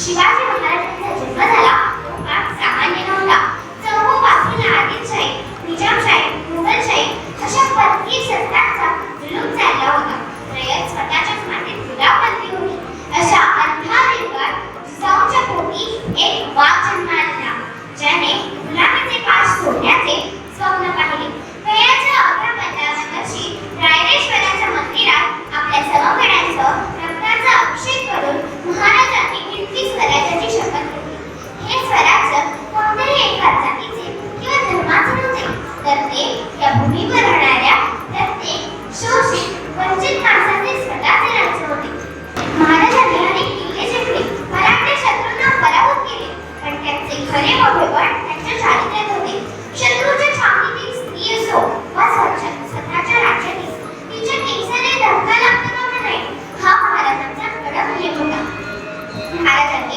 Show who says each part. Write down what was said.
Speaker 1: शिवाजी महाराजांचा जन्म झाला तो काळ सामान्य नव्हता. चौकोपासून आदिलशाही, निजामशाही, मुघलशाही अशा परकीय सत्तांचा जुलूम चालला होता. रयत स्वतःच्याच मातीत गुलाम बनली होती. अशा अंधार युगात जिजाऊंच्या पोटी एक वाघ जन्माला, ज्याने गुलामीचे पाश सोडण्याचे स्वप्न पाहिले. वयाच्या 11-15 वर्षी रायरेश्वराच्या मंदिरात आपल्या सवंगड्यांचं रक्ताचा अभिषेक करून महाराजांनी हिंदवी स्वराज्याची शपथ घेतली. हे स्वराज्य कोणत्याही एका जातीचे किंवा धर्माचे नव्हते, तर ते या भूमीवर राहणाऱ्या प्रत्येक शोषित वंचित माणसाचे स्वतःचे राज्य होते. महाराजांनी अनेक किल्ले जिंकले, मराठी शत्रूंना पराभूत केले, पण त्यांचे खरे मोठेपण त्यांच्या चारित्र्यात होते. शत्रूच्या छावणीतील स्त्री असो वा स्वतःच्या राज्यातील तिच्या केसाने धक्का लागतो कामा नये, हा महाराजांचा कडक नियम होता. महाराजांनी